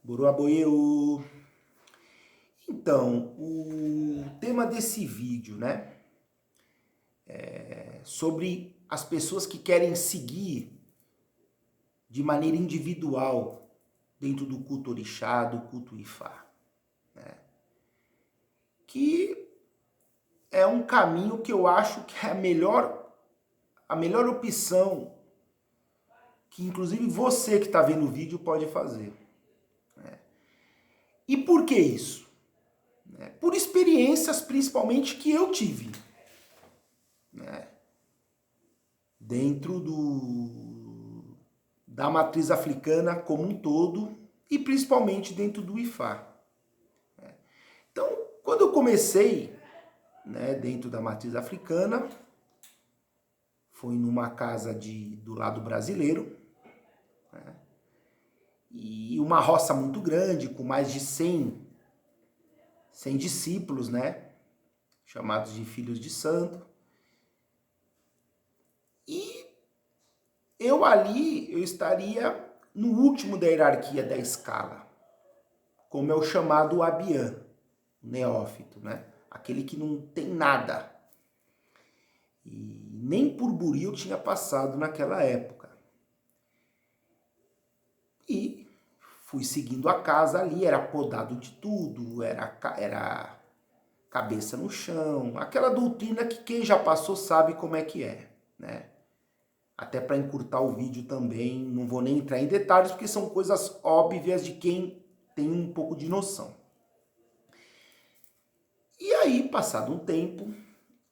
Boroaboiô. Então, o tema desse vídeo, né, é sobre as pessoas que querem seguir de maneira individual dentro do culto orixá, do culto ifá, né, que é um caminho que eu acho que é a melhor opção que inclusive você que está vendo o vídeo pode fazer. Né? E por que isso? Por experiências principalmente que eu tive, né? Dentro da matriz africana como um todo e principalmente dentro do ifá. Então, quando eu comecei, né, dentro da matriz africana, foi numa casa do lado brasileiro, né, e uma roça muito grande, com mais de 100 discípulos, né, chamados de filhos de santo. E eu estaria no último da hierarquia da escala, como é o chamado abiã, neófito, né? Aquele que não tem nada. E nem por buri eu tinha passado naquela época. E fui seguindo a casa ali, era podado de tudo, era cabeça no chão, aquela doutrina que quem já passou sabe como é que é, né? Até para encurtar o vídeo também, não vou nem entrar em detalhes, porque são coisas óbvias de quem tem um pouco de noção. E aí, passado um tempo,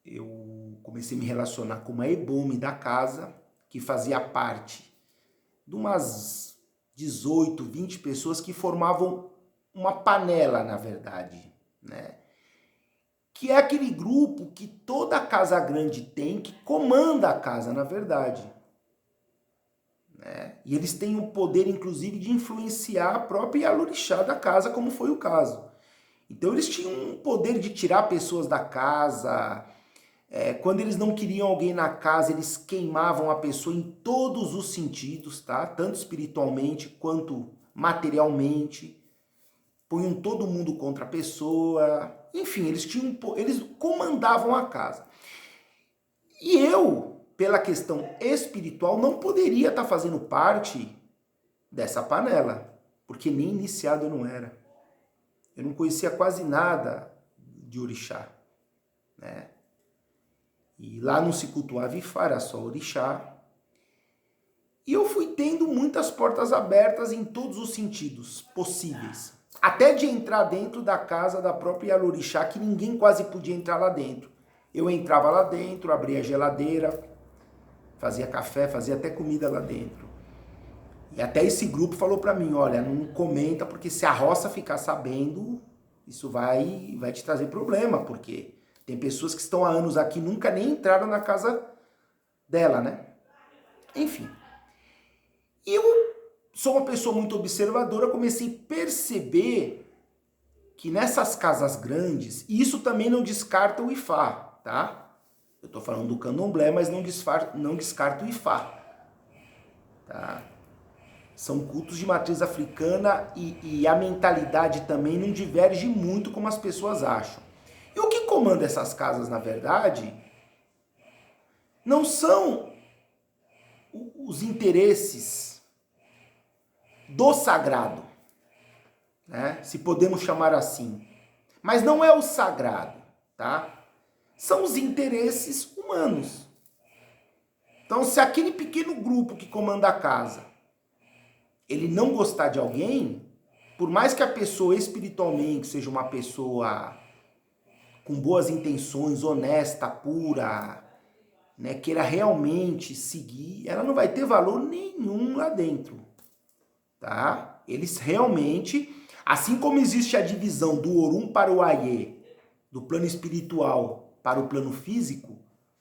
eu comecei a me relacionar com uma ebome da casa, que fazia parte de umas 18, 20 pessoas que formavam uma panela, na verdade, né? Que é aquele grupo que toda casa grande tem, que comanda a casa, na verdade. Né? E eles têm o poder, inclusive, de influenciar a própria Yalorixá da casa, como foi o caso. Então eles tinham um poder de tirar pessoas da casa. Quando eles não queriam alguém na casa, eles queimavam a pessoa em todos os sentidos, tá? Tanto espiritualmente quanto materialmente. Punham todo mundo contra a pessoa. Enfim, eles comandavam a casa. E eu, pela questão espiritual, não poderia estar fazendo parte dessa panela, porque nem iniciado eu não era. Eu não conhecia quase nada de orixá, né? E lá não se cultuava ifá, era só orixá. E eu fui tendo muitas portas abertas em todos os sentidos possíveis. Até de entrar dentro da casa da própria Yalorixá, que ninguém quase podia entrar lá dentro. Eu entrava lá dentro, abria a geladeira, fazia café, fazia até comida lá dentro. E até esse grupo falou para mim, olha, não comenta, porque se a roça ficar sabendo, isso vai te trazer problema, porque tem pessoas que estão há anos aqui e nunca nem entraram na casa dela, né? Enfim. E eu sou uma pessoa muito observadora, comecei a perceber que nessas casas grandes, e isso também não descarta o ifá, tá? Eu tô falando do candomblé, mas não descarta o ifá, tá? São cultos de matriz africana e a mentalidade também não diverge muito como as pessoas acham. E o que comanda essas casas, na verdade, não são os interesses do sagrado, né? Se podemos chamar assim. Mas não é o sagrado, tá? São os interesses humanos. Então, se aquele pequeno grupo que comanda a casa, ele não gostar de alguém, por mais que a pessoa espiritualmente seja uma pessoa com boas intenções, honesta, pura, né, queira realmente seguir, ela não vai ter valor nenhum lá dentro, tá? Eles realmente, assim como existe a divisão do Orum para o Ayê, do plano espiritual para o plano físico,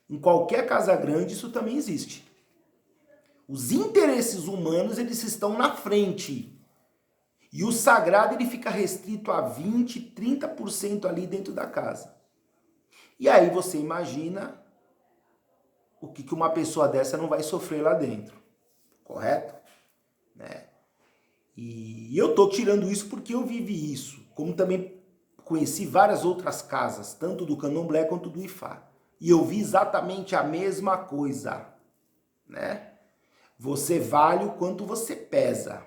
em qualquer casa grande isso também existe. Os interesses humanos, eles estão na frente. E o sagrado, ele fica restrito a 20, 30% ali dentro da casa. E aí você imagina o que uma pessoa dessa não vai sofrer lá dentro. Correto? Né? E eu tô tirando isso porque eu vivi isso, como também conheci várias outras casas, tanto do Candomblé quanto do Ifá. E eu vi exatamente a mesma coisa, né? Você vale o quanto você pesa.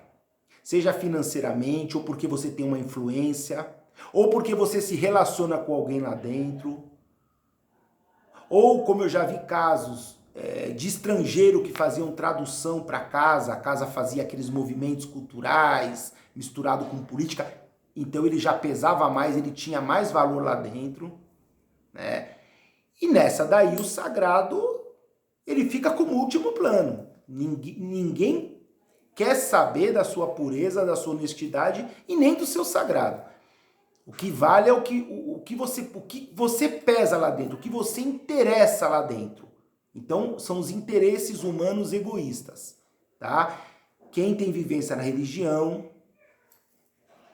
Seja financeiramente, ou porque você tem uma influência, ou porque você se relaciona com alguém lá dentro, ou como eu já vi casos de estrangeiro que faziam tradução para casa, a casa fazia aqueles movimentos culturais misturado com política, então ele já pesava mais, ele tinha mais valor lá dentro, né? E nessa daí o sagrado, ele fica como último plano. Ninguém quer saber da sua pureza, da sua honestidade e nem do seu sagrado. O que vale é o que você pesa lá dentro, o que você interessa lá dentro. Então, são os interesses humanos egoístas, tá? Quem tem vivência na religião,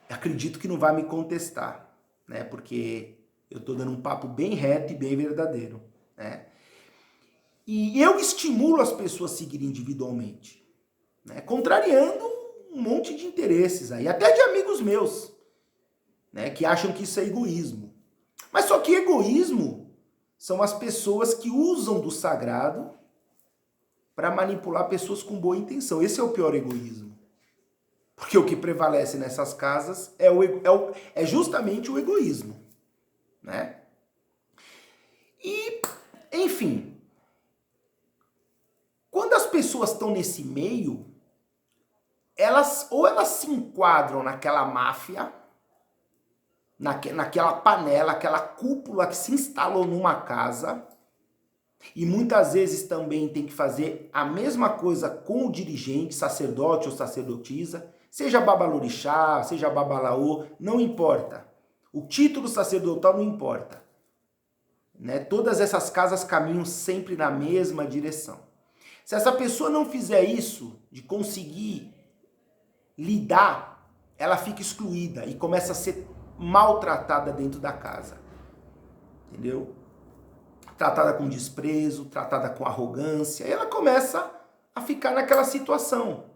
acredito que não vai me contestar, né? Porque eu estou dando um papo bem reto e bem verdadeiro, né? E eu estimulo as pessoas a seguirem individualmente, né? Contrariando um monte de interesses aí, até de amigos meus, né? Que acham que isso é egoísmo. Mas só que egoísmo são as pessoas que usam do sagrado para manipular pessoas com boa intenção. Esse é o pior egoísmo. Porque o que prevalece nessas casas é justamente o egoísmo, né? E, enfim, quando as pessoas estão nesse meio, elas se enquadram naquela máfia, naquela panela, aquela cúpula que se instalou numa casa, e muitas vezes também tem que fazer a mesma coisa com o dirigente, sacerdote ou sacerdotisa, seja babalorixá, seja babalaô, não importa. O título sacerdotal não importa, né? Todas essas casas caminham sempre na mesma direção. Se essa pessoa não fizer isso, de conseguir lidar, ela fica excluída e começa a ser maltratada dentro da casa, entendeu? Tratada com desprezo, tratada com arrogância, e ela começa a ficar naquela situação.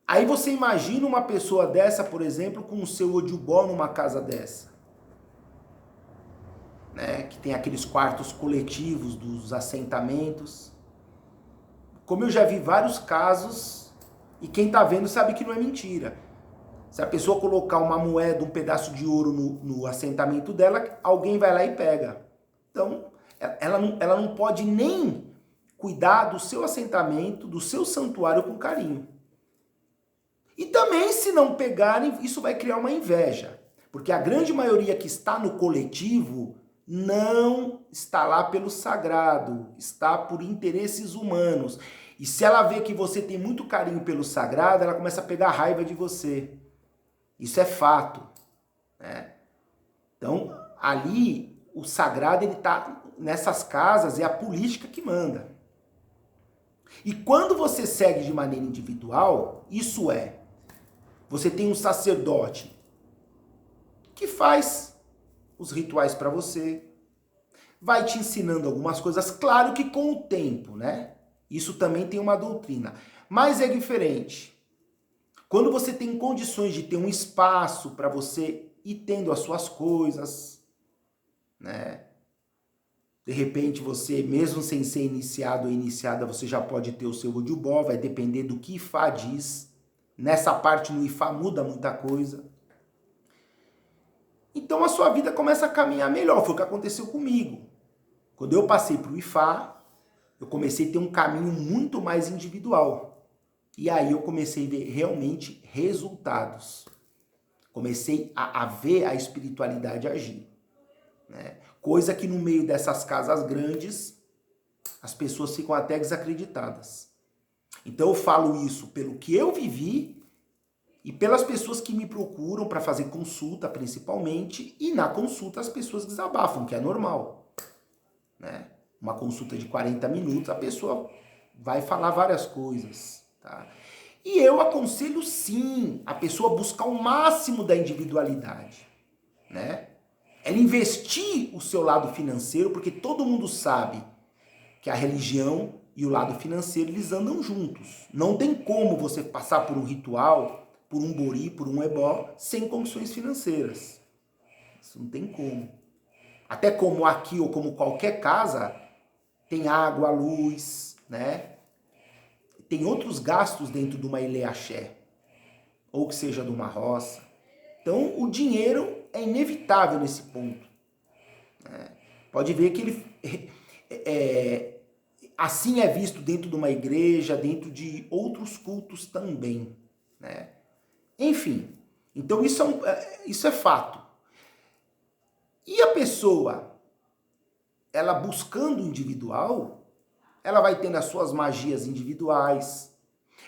Aí você imagina uma pessoa dessa, por exemplo, com o seu odubó numa casa dessa, né? Que tem aqueles quartos coletivos dos assentamentos. Como eu já vi vários casos, e quem tá vendo sabe que não é mentira. Se a pessoa colocar uma moeda, um pedaço de ouro no assentamento dela, alguém vai lá e pega. Então, ela não pode nem cuidar do seu assentamento, do seu santuário com carinho. E também, se não pegarem, isso vai criar uma inveja. Porque a grande maioria que está no coletivo não está lá pelo sagrado, está por interesses humanos. E se ela vê que você tem muito carinho pelo sagrado, ela começa a pegar raiva de você. Isso é fato, né? Então, ali, o sagrado, ele tá nessas casas, é a política que manda. E quando você segue de maneira individual, isso é, você tem um sacerdote que faz os rituais para você, vai te ensinando algumas coisas, claro que com o tempo, né? Isso também tem uma doutrina, mas é diferente. Quando você tem condições de ter um espaço para você ir tendo as suas coisas, né? De repente você, mesmo sem ser iniciado ou iniciada, você já pode ter o seu odubó, vai depender do que Ifá diz. Nessa parte no Ifá muda muita coisa. Então a sua vida começa a caminhar melhor, foi o que aconteceu comigo. Quando eu passei para o Ifá, eu comecei a ter um caminho muito mais individual. E aí eu comecei a ver realmente resultados. Comecei a ver a espiritualidade agir, né? Coisa que no meio dessas casas grandes, as pessoas ficam até desacreditadas. Então eu falo isso pelo que eu vivi e pelas pessoas que me procuram para fazer consulta, principalmente, e na consulta as pessoas desabafam, que é normal, né? Uma consulta de 40 minutos, a pessoa vai falar várias coisas, tá? E eu aconselho sim a pessoa buscar o máximo da individualidade, né? Ela investir o seu lado financeiro, porque todo mundo sabe que a religião e o lado financeiro, eles andam juntos. Não tem como você passar por um ritual, por um bori, por um ebó, sem condições financeiras. Isso não tem como. Até como aqui ou como qualquer casa, tem água, luz, né? Tem outros gastos dentro de uma ilê axé, ou que seja de uma roça. Então, o dinheiro é inevitável nesse ponto. Né? Pode ver que ele assim é visto dentro de uma igreja, dentro de outros cultos também. Né? Enfim, então isso é fato. E a pessoa, ela buscando o individual, ela vai tendo as suas magias individuais,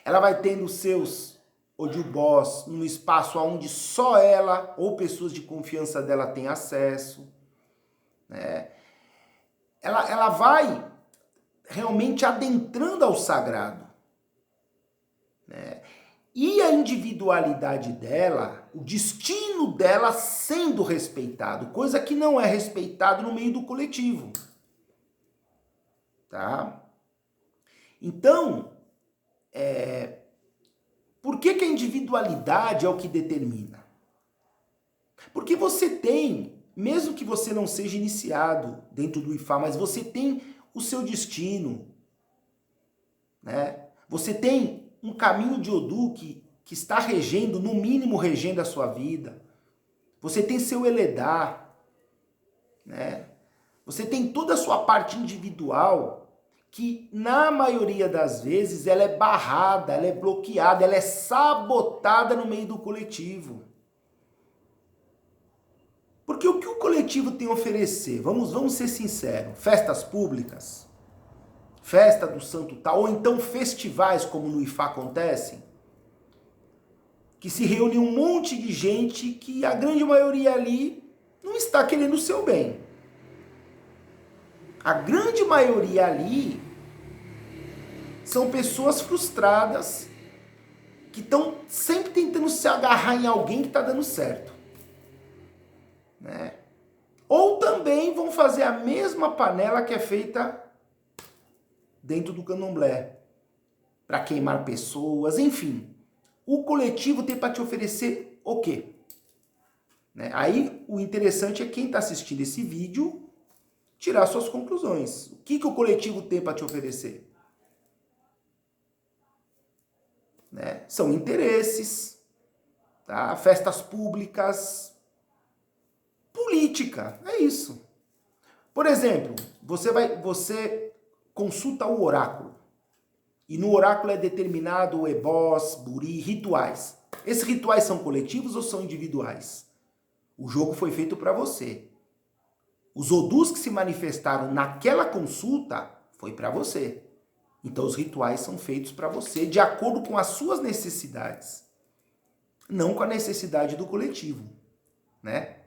ela vai tendo os seus ojubós num espaço onde só ela ou pessoas de confiança dela têm acesso. Né? Ela vai realmente adentrando ao sagrado. Né? E a individualidade dela, o destino dela sendo respeitado, coisa que não é respeitado no meio do coletivo. Tá? Então, por que a individualidade é o que determina? Porque você tem, mesmo que você não seja iniciado dentro do Ifá, mas você tem o seu destino, né? Você tem um caminho de Odu que está regendo, no mínimo regendo a sua vida. Você tem seu Eledá, né? Você tem toda a sua parte individual que, na maioria das vezes, ela é barrada, ela é bloqueada, ela é sabotada no meio do coletivo. Porque o que o coletivo tem a oferecer? Vamos ser sinceros. Festas públicas, festa do santo tal, ou então festivais como no Ifá acontecem, que se reúne um monte de gente que a grande maioria ali não está querendo o seu bem. A grande maioria ali são pessoas frustradas que estão sempre tentando se agarrar em alguém que está dando certo. Né? Ou também vão fazer a mesma panela que é feita dentro do candomblé, para queimar pessoas, enfim. O coletivo tem para te oferecer o quê? Né? Aí o interessante é quem está assistindo esse vídeo tirar suas conclusões. O que o coletivo tem para te oferecer? Né? São interesses, tá? Festas públicas, política, é isso. Por exemplo, você consulta o oráculo. E no oráculo é determinado o ebós, buri, rituais. Esses rituais são coletivos ou são individuais? O jogo foi feito para você. Os odus que se manifestaram naquela consulta foi para você. Então os rituais são feitos para você de acordo com as suas necessidades. Não com a necessidade do coletivo. Né?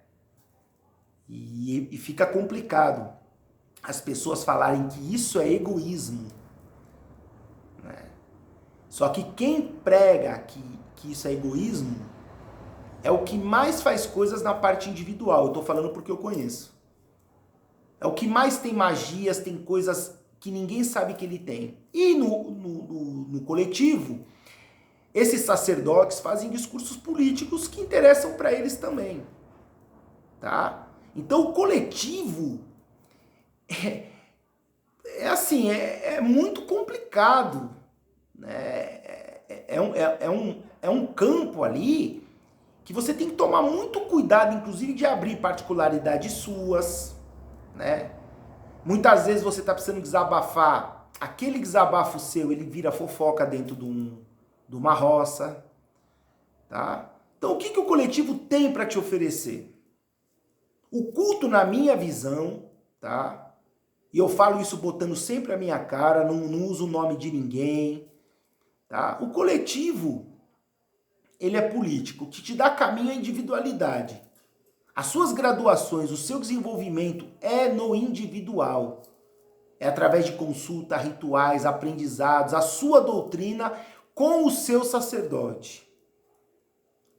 E fica complicado as pessoas falarem que isso é egoísmo. Né? Só que quem prega que isso é egoísmo é o que mais faz coisas na parte individual. Eu estou falando porque eu conheço. É o que mais tem magias, tem coisas que ninguém sabe que ele tem. E no coletivo, esses sacerdotes fazem discursos políticos que interessam para eles também. Tá? Então o coletivo é muito complicado. Né? É um campo ali que você tem que tomar muito cuidado, inclusive de abrir particularidades suas. Né? Muitas vezes você está precisando desabafar, aquele desabafo seu ele vira fofoca dentro de uma roça. Tá? Então o que o coletivo tem para te oferecer? O culto, na minha visão, tá? E eu falo isso botando sempre a minha cara, não uso o nome de ninguém. Tá? O coletivo, ele é político. O que te dá caminho é a individualidade. As suas graduações, o seu desenvolvimento é no individual. É através de consulta, rituais, aprendizados, a sua doutrina com o seu sacerdote.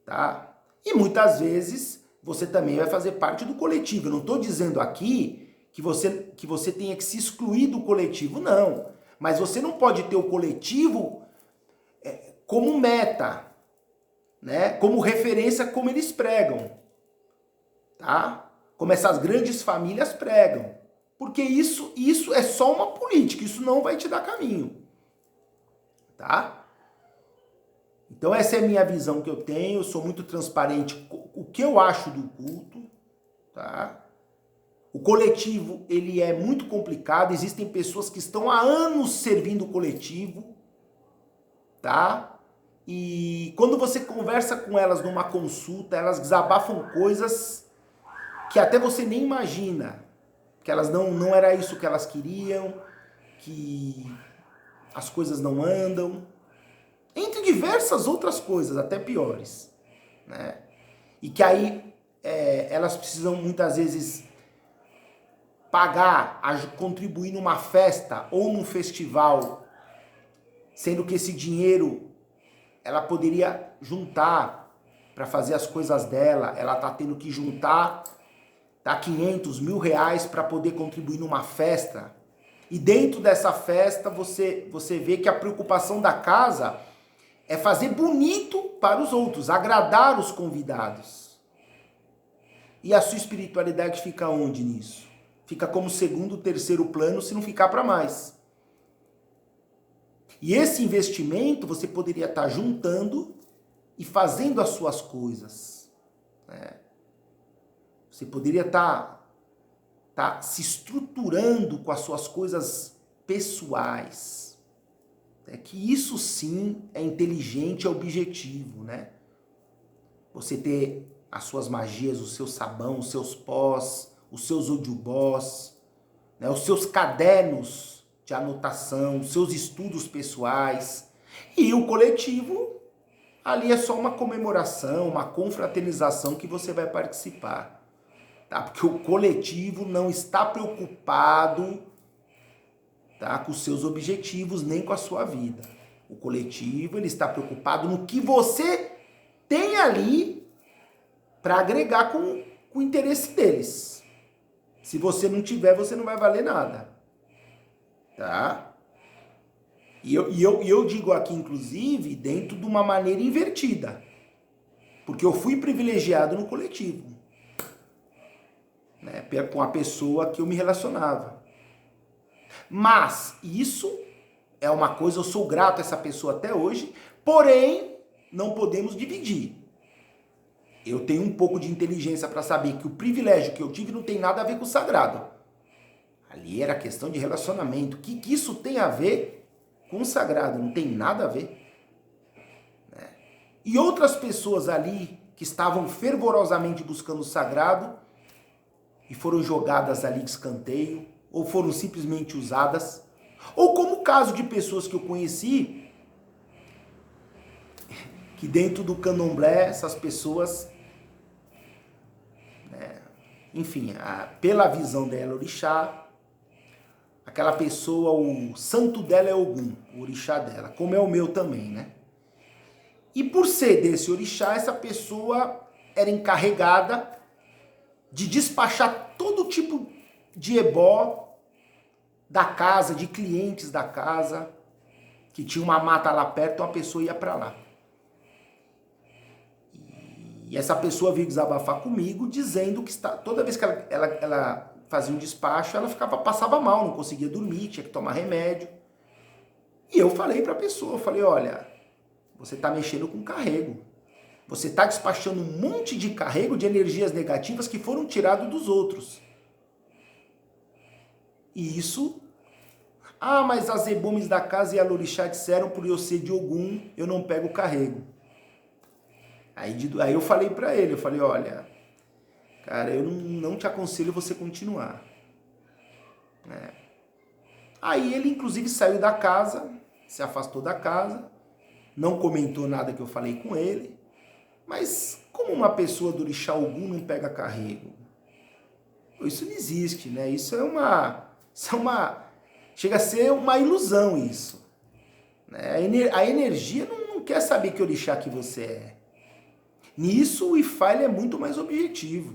Tá? E muitas vezes você também vai fazer parte do coletivo. Eu não estou dizendo aqui que você tenha que se excluir do coletivo, não. Mas você não pode ter o coletivo como meta, né? Como referência, como eles pregam, tá? Como essas grandes famílias pregam. Porque isso é só uma política, isso não vai te dar caminho, tá? Então essa é a minha visão que eu tenho, eu sou muito transparente com o que eu acho do culto, tá? O coletivo, ele é muito complicado, existem pessoas que estão há anos servindo o coletivo, tá? E quando você conversa com elas numa consulta, elas desabafam coisas que até você nem imagina, que elas não era isso que elas queriam, que as coisas não andam, entre diversas outras coisas, até piores, né? E que aí elas precisam muitas vezes pagar, contribuir numa festa ou num festival, sendo que esse dinheiro ela poderia juntar para fazer as coisas dela, ela tá tendo que juntar 500, R$ 1.000 para poder contribuir numa festa. E dentro dessa festa você vê que a preocupação da casa é fazer bonito para os outros, agradar os convidados. E a sua espiritualidade fica onde nisso? Fica como segundo, terceiro plano, se não ficar para mais. E esse investimento você poderia estar juntando e fazendo as suas coisas, né? Você poderia estar se estruturando com as suas coisas pessoais. É que isso sim é inteligente, é objetivo, né? Você ter as suas magias, o seu sabão, os seus pós, os seus ojubós, né? Os seus cadernos de anotação, os seus estudos pessoais. E o coletivo, ali é só uma comemoração, uma confraternização que você vai participar. Tá? Porque o coletivo não está preocupado, tá, com os seus objetivos, nem com a sua vida. O coletivo ele está preocupado no que você tem ali para agregar com o interesse deles. Se você não tiver, você não vai valer nada. Tá? E eu digo aqui, inclusive, dentro de uma maneira invertida. Porque eu fui privilegiado no coletivo, né, com a pessoa que eu me relacionava. Mas isso é uma coisa, eu sou grato a essa pessoa até hoje, porém, não podemos dividir. Eu tenho um pouco de inteligência para saber que o privilégio que eu tive não tem nada a ver com o sagrado. Ali era questão de relacionamento. O que isso tem a ver com o sagrado? Não tem nada a ver. Né? E outras pessoas ali que estavam fervorosamente buscando o sagrado e foram jogadas ali de escanteio, ou foram simplesmente usadas, ou como o caso de pessoas que eu conheci, que dentro do candomblé, essas pessoas, né, enfim, pela visão dela, orixá, aquela pessoa, o santo dela é Ogum, o orixá dela, como é o meu também, né? E por ser desse orixá, essa pessoa era encarregada de despachar todo tipo de ebó da casa, de clientes da casa, que tinha uma mata lá perto, uma pessoa ia para lá. E essa pessoa veio desabafar comigo, dizendo que toda vez que ela fazia um despacho, ela passava mal, não conseguia dormir, tinha que tomar remédio. E eu falei para a pessoa, olha, você está mexendo com carrego. Você está despachando um monte de carrego de energias negativas que foram tirados dos outros. E isso... Ah, mas as ebumes da casa e a Lorixá disseram por eu ser de Ogum, eu não pego o carrego. Aí eu falei para ele, olha, cara, eu não te aconselho você continuar. Né? Aí ele inclusive saiu da casa, se afastou da casa, não comentou nada que eu falei com ele, mas como uma pessoa do orixá Ogum não pega carrego? Isso não existe, né? Isso é uma... Chega a ser uma ilusão isso. Né? A energia não quer saber que orixá que você é. Nisso o Ifá é muito mais objetivo.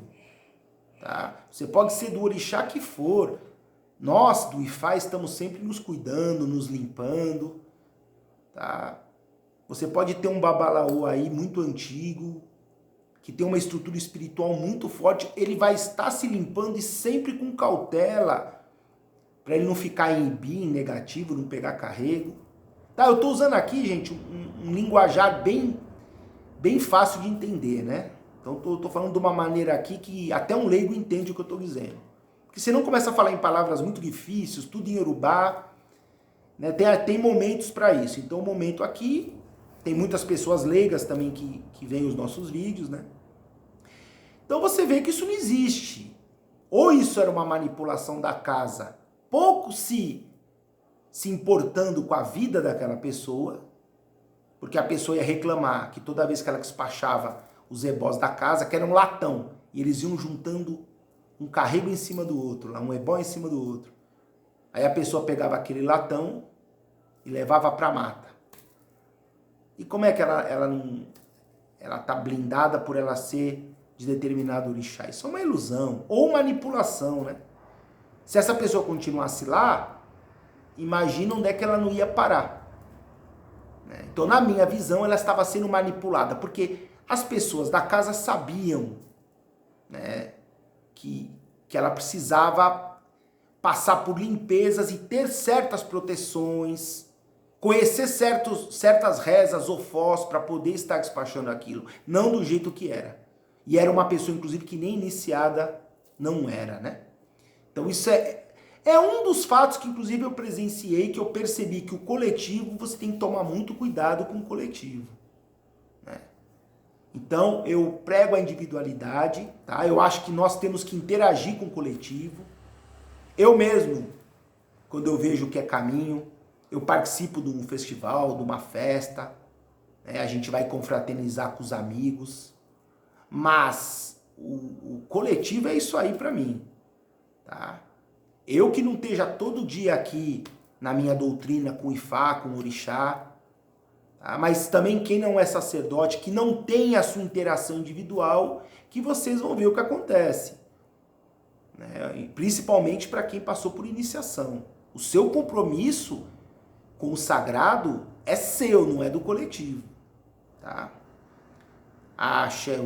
Tá? Você pode ser do orixá que for. Nós do IFA estamos sempre nos cuidando, nos limpando, tá? Você pode ter um babalaô aí muito antigo, que tem uma estrutura espiritual muito forte, ele vai estar se limpando e sempre com cautela, para ele não ficar em BIM negativo, não pegar carrego. Tá, eu estou usando aqui, gente, um linguajar bem fácil de entender, né? Então tô falando de uma maneira aqui que até um leigo entende o que eu estou dizendo. Porque senão começa a falar em palavras muito difíceis, tudo em Yorubá, né? Tem momentos para isso. Então o momento aqui, tem muitas pessoas leigas também que veem os nossos vídeos, né? Então você vê que isso não existe. Ou isso era uma manipulação da casa, pouco se importando com a vida daquela pessoa, porque a pessoa ia reclamar que toda vez que ela despachava os ebós da casa, que era um latão, e eles iam juntando um carrego em cima do outro, um ebó em cima do outro. Aí a pessoa pegava aquele latão e levava para a mata. E como é que ela tá blindada por ela ser de determinado orixá? Isso é uma ilusão, ou manipulação, né? Se essa pessoa continuasse lá, imagina onde é que ela não ia parar. Então, na minha visão, ela estava sendo manipulada, porque as pessoas da casa sabiam, né, que ela precisava passar por limpezas e ter certas proteções, conhecer certas rezas ou fós para poder estar despachando aquilo, não do jeito que era. E era uma pessoa, inclusive, que nem iniciada não era, né? Então isso é um dos fatos que, inclusive, eu presenciei, que eu percebi que o coletivo, você tem que tomar muito cuidado com o coletivo, né? Então, eu prego a individualidade, tá? Eu acho que nós temos que interagir com o coletivo. Eu mesmo, quando eu vejo que é caminho, eu participo de um festival, de uma festa, né? A gente vai confraternizar com os amigos, mas o coletivo é isso aí pra mim, tá? Eu que não esteja todo dia aqui na minha doutrina com o Ifá, com o Orixá, tá? Mas também quem não é sacerdote, que não tem a sua interação individual, que vocês vão ver o que acontece, né? E principalmente para quem passou por iniciação. O seu compromisso com o sagrado é seu, não é do coletivo, tá? Axé.